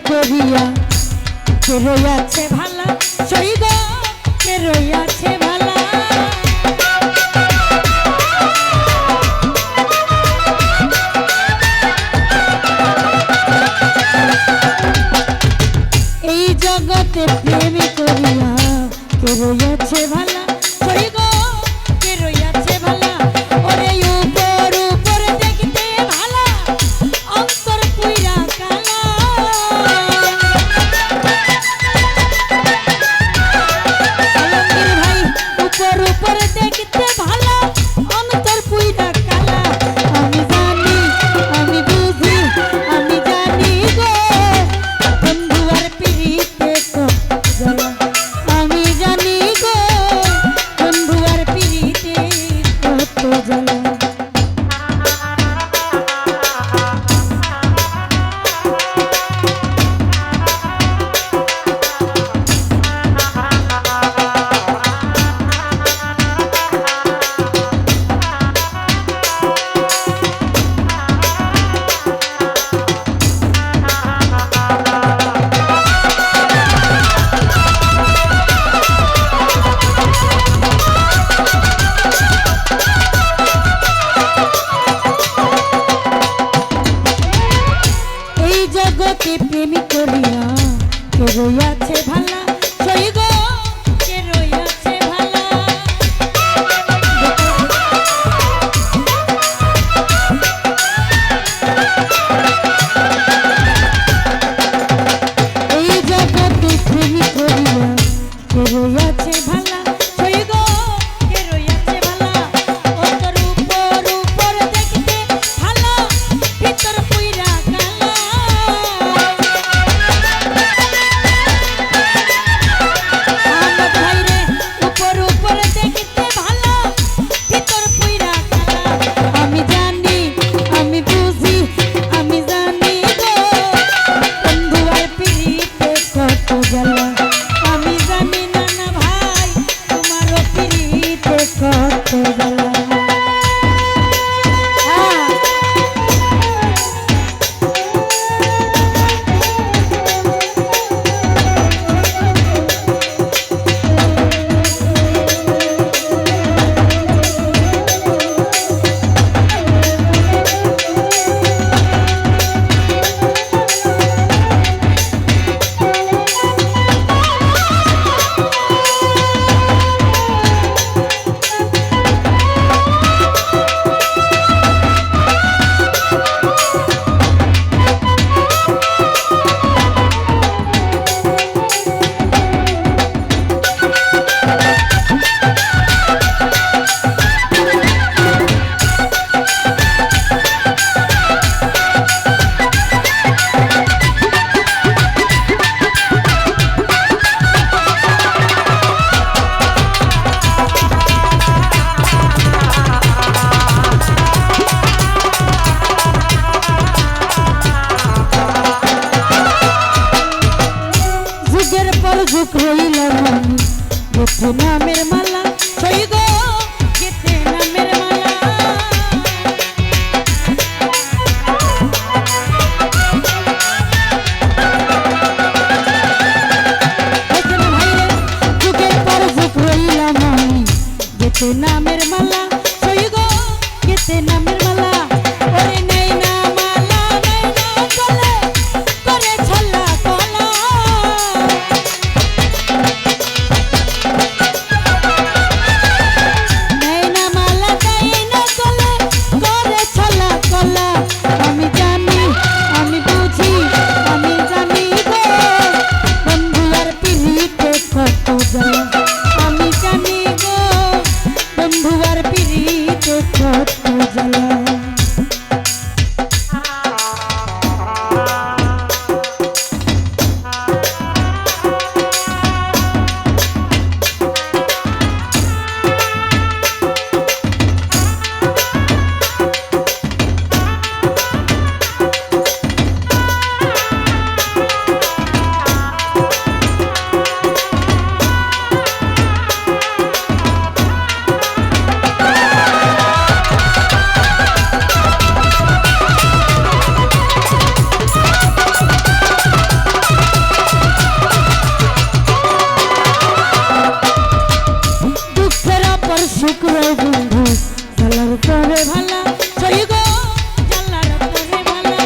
করিয়া কে রইয়াছে ভালা সইগ কে রইয়াছে ভালা এই জগতে প্রেম করিয়া কে রইয়াছে ভালা সইগ কে রইয়াছে ভালা ওরে উপর উপর দেখতে ভালা অন্তর পুইরা কালা উপর উপর দেখতে ভালা অন্তর পুইরা কালা আমি জানি আমি বুঝি আমি জানি গো বন্ধু আর পিরিতে তো জ্বালা আমি জানি গো বন্ধু আর পিরিতে কত জ্বালা জগতে প্রেম করিয়া কে রইয়াছে ভালা সইগ কে রইয়াছে ভালা এই জগতে প্রেম করিয়া কে রইয়াছে ভালা সইগ কে রইয়াছে ভালা অন্তর উপর উপর দেখতে ভালা ভিতর পুইরা কালা যুগ রইলাম আমি গেথে নামের মালা সই গো গেথে নামের মালা যুগের পর যুগ রইলাম আমি গেথে নামের মালা সই গো গেথে নামের মালা ওরে নেই না মালা নেই না গলে করে ছলা কলা নেই না মালা নেই না গলে করে ছলা কলা আমি জানি আমি বুঝি আমি জানি গো বন্ধু আর পিড়িতে কত জ্বালা আমি জানি গো বন্ধু আর পিড়িতে কত জ্বালা শুক্র বন্ধু জালার করে ভালা সই গো জালার করে ভালা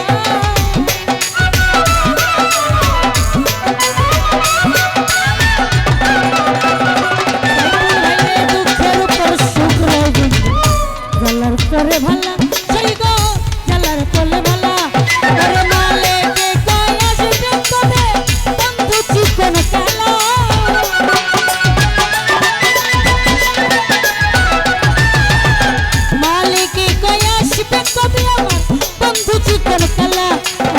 দুঃখের উপর শুক্র বন্ধু জালার করে ভালা সই গো জালার করে ভালা ওরে মালে কে কয় আসবে কবে বন্ধু চিকন কালা বন্ধু চিকন কালা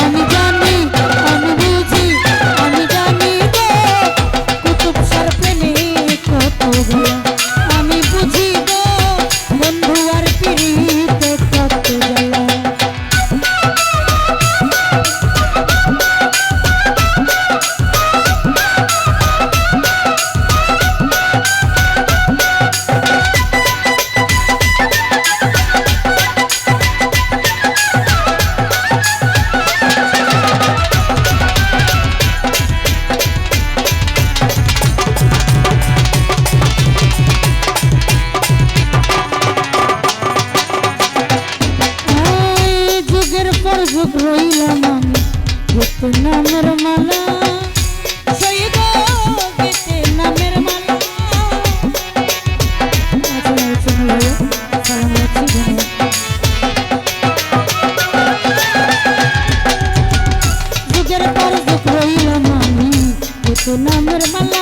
আমি জানি আমি বুঝি আমি জানি গো কুতুব সার প্রেমে কত জ্বালা আমি বুঝি গো বন্ধু আর পিড়িতে কত জ্বালা যুগ রইলাম আমি গেথে নামের মালা সই গো গেথে নামের মালা যুগের পর যুগ রইলাম আমি গেথে নামের মালা